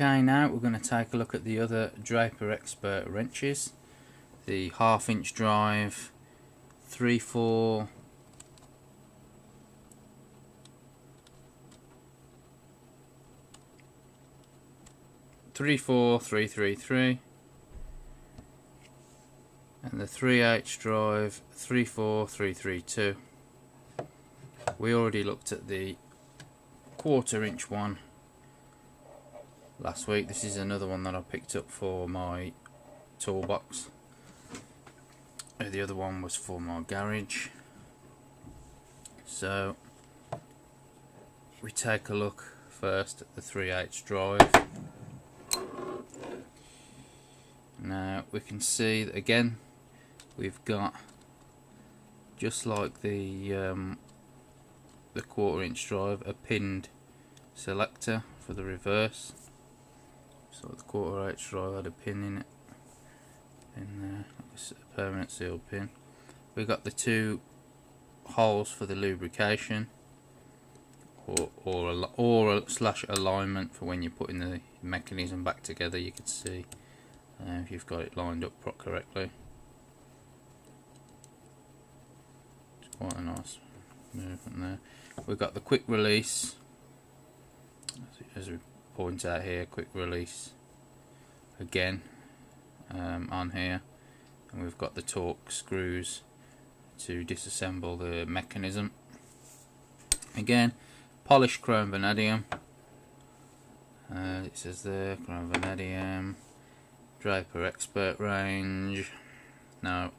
Okay, now we're going to take a look at the other Draper Expert wrenches. The 1/2 inch drive, 3/4, 3/4 333, and the 3/8 drive, 3/4 332. We already looked at the 1/4 inch one last week. This is another one that I picked up for my toolbox. The other one was for my garage. So we take a look first at the 3/8 drive. Now we can see that again we've got, just like the 1/4 inch drive, a pinned selector for the reverse. So the 1/4 inch drive had a pin in it, in there, a permanent seal pin. We've got the 2 holes for the lubrication, or slash alignment for when you're putting the mechanism back together. You can see if you've got it lined up correctly. It's quite a nice movement there. We've got the quick release, as we point out here, quick release again on here, and we've got the torque screws to disassemble the mechanism. Again, polished chrome vanadium. It says there, chrome vanadium, Draper Expert range. Now,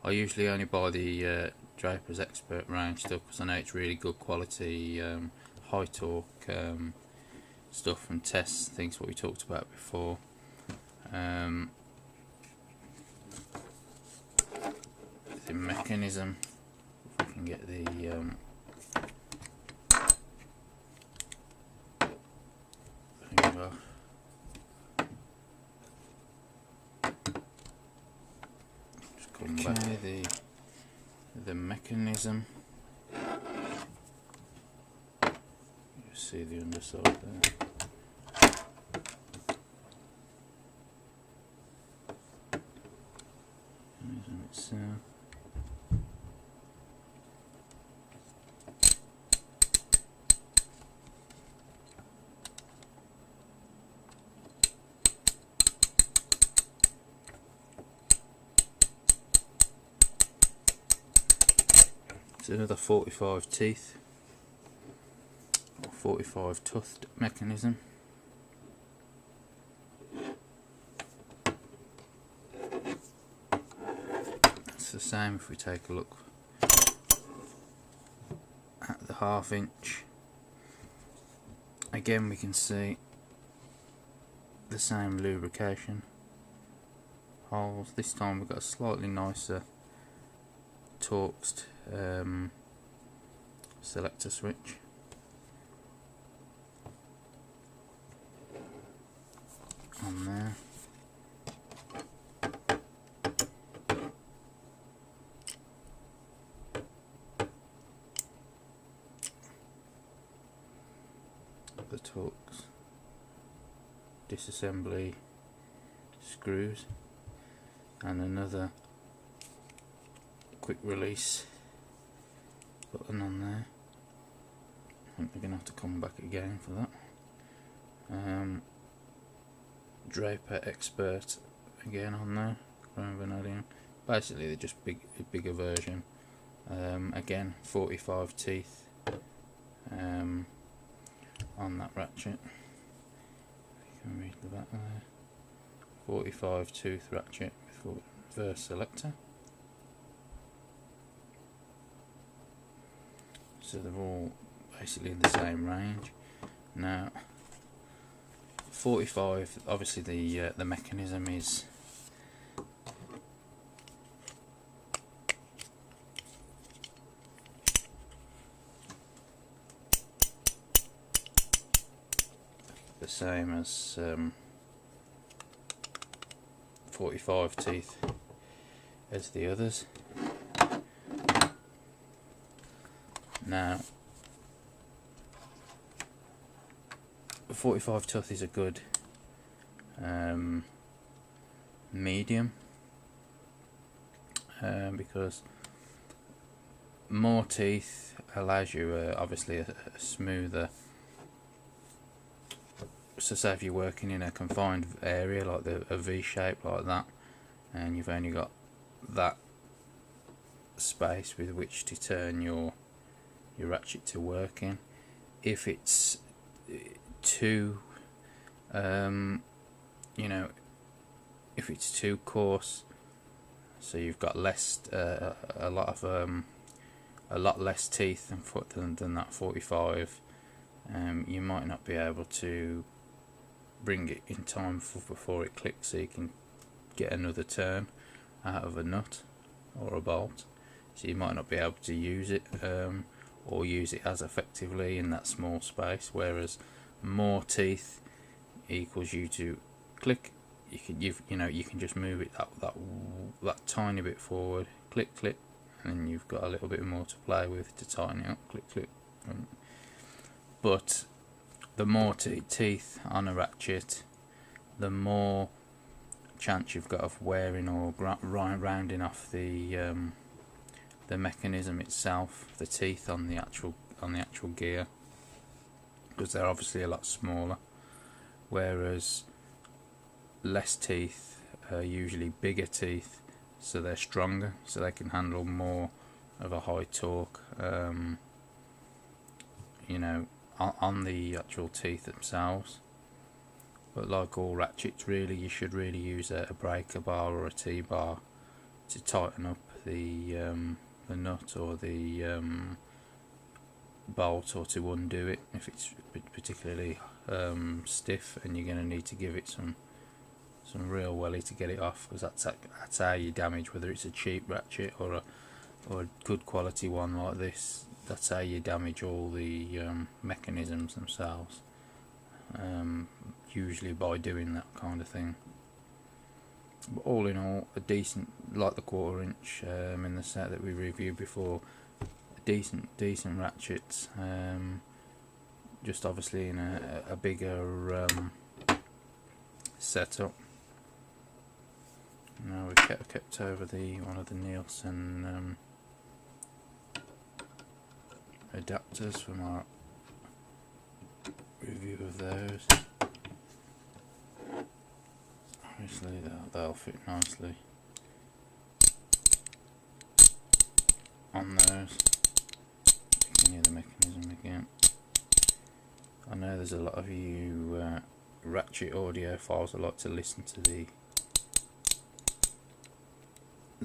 I usually only buy the Draper's Expert range stuff because I know it's really good quality, high torque stuff from tests, things what we talked about before. The mechanism, if we can get the thing off. Just come back to the mechanism. You see the underside there. Itself. It's another 45 teeth or 45 tuft mechanism. It's the same if we take a look at the 1/2 inch. Again, we can see the same lubrication holes. This time we've got a slightly nicer torqued selector switch. On there. The torques, disassembly screws, and another quick release button on there. I think we're going to have to come back again for that. Draper Expert again on there, chrome vanadium. Basically they're just a bigger version. Again, 45 teeth on that ratchet. You can read the back there. 45 tooth ratchet with reverse selector. So they're all basically in the same range. Now, 45, obviously the mechanism is the same as 45 teeth as the others. Now, 45 tooth is a good medium, because more teeth allows you obviously a smoother. So say if you're working in a confined area like a V shape like that, and you've only got that space with which to turn your ratchet to work in. If it's too if it's too coarse, so you've got less a lot less teeth than that 45, you might not be able to bring it in time before it clicks, so you can get another turn out of a nut or a bolt, so you might not be able to use it or use it as effectively in that small space. Whereas more teeth equals you to click, you can just move it that tiny bit forward, click, and then you've got a little bit more to play with to tighten it up, click. But the more teeth on a ratchet, the more chance you've got of wearing or rounding off the mechanism itself, the teeth on the actual gear, because they're obviously a lot smaller. Whereas less teeth are usually bigger teeth, so they're stronger, so they can handle more of a high torque, on the actual teeth themselves. But like all ratchets, really, you should really use a breaker bar or a T-bar to tighten up the nut or the bolt, or to undo it if it's particularly stiff, and you're going to need to give it some real welly to get it off, because that's how you damage, whether it's a cheap ratchet or a good quality one like this. That's how you damage all the mechanisms themselves, usually by doing that kind of thing. But all in all, a decent, like the 1/4 inch in the set that we reviewed before, decent ratchets, just obviously in a bigger setup. Now we kept over one of the Nielsen adapters from our review of those. Obviously they'll fit nicely on those. Picking the mechanism again. I know there's a lot of you ratchet audiophiles that like to listen to the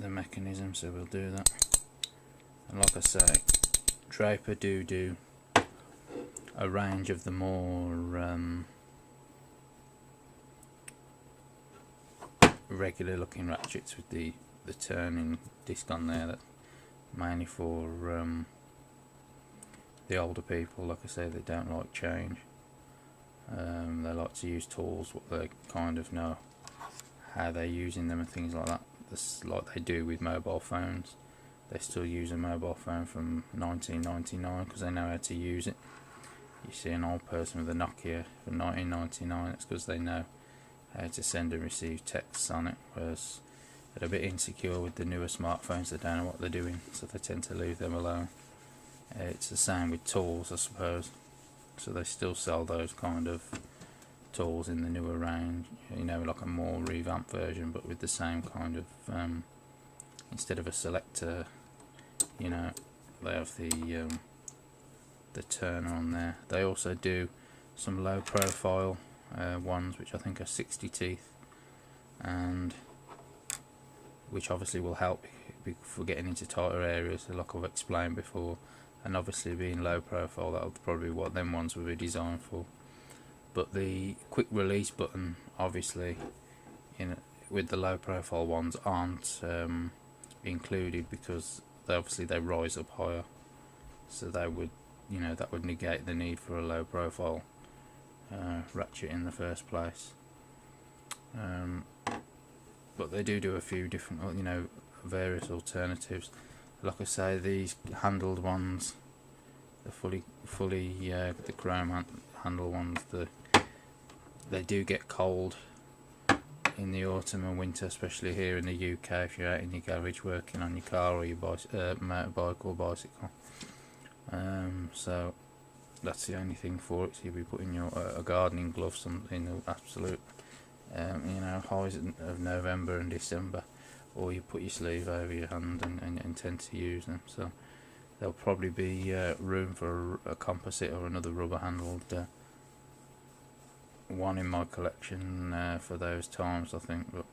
mechanism, so we'll do that. And like I say, Draper do a range of the more regular looking ratchets with the turning disc on there, that mainly for the older people. Like I say, they don't like change. They like to use tools what they kind of know how they're using them and things like that. That's like they do with mobile phones. They still use a mobile phone from 1999 because they know how to use it. You see an old person with a Nokia from 1999, it's because they know how to send and receive texts on it, whereas they're a bit insecure with the newer smartphones. They don't know what they're doing, so they tend to leave them alone. It's the same with tools, I suppose. So they still sell those kind of tools in the newer range, like a more revamped version, but with the same kind of instead of a selector, they have the turner on there. They also do some low profile ones, which I think are 60 teeth, and which obviously will help for getting into tighter areas, like I've explained before. And obviously being low profile, that'll probably what them ones will be designed for. But the quick release button, obviously, with the low profile ones aren't included, because they rise up higher, so they would that would negate the need for a low profile ratchet in the first place. But they do a few different various alternatives. Like I say, these handled ones, the fully the chrome handle ones, they do get cold in the autumn and winter, especially here in the UK, if you're out in your garage working on your car or your motorbike or bicycle. So that's the only thing for it. So you'll be putting your a gardening glove in the absolute highs of November and December, or you put your sleeve over your hand and tend to use them. So there'll probably be room for a composite or another rubber handled one in my collection for those times, I think. But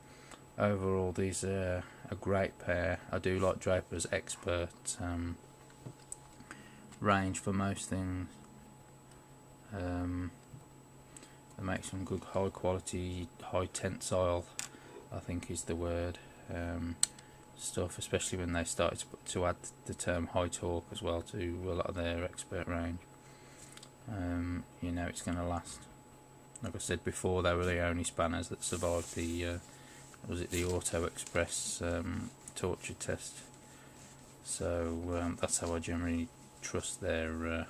overall, these are a great pair. I do like Draper's Expert range for most things. They make some good high quality, high tensile, I think is the word, stuff, especially when they started to add the term high torque as well to a lot of their Expert range. You know it's going to last. Like I said before, they were the only spanners that survived the the Auto Express torture test. So that's how I generally trust their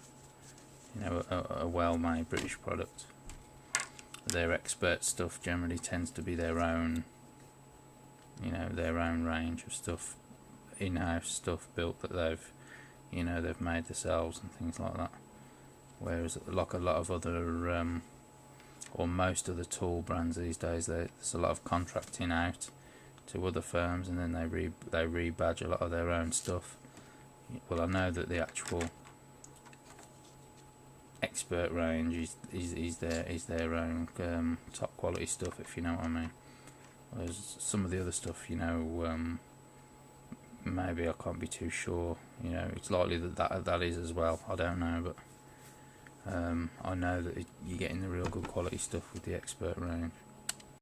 a well-made British product. Their Expert stuff generally tends to be their own, their own range of stuff, in-house stuff built that they've made themselves and things like that. Whereas like a lot of other or most of the tool brands these days, there's a lot of contracting out to other firms, and then they rebadge a lot of their own stuff. Well, I know that the actual Expert range is their own top quality stuff, if you know what I mean. Whereas some of the other stuff, maybe I can't be too sure. It's likely that is as well. I don't know, but I know that you're getting the real good quality stuff with the Expert range.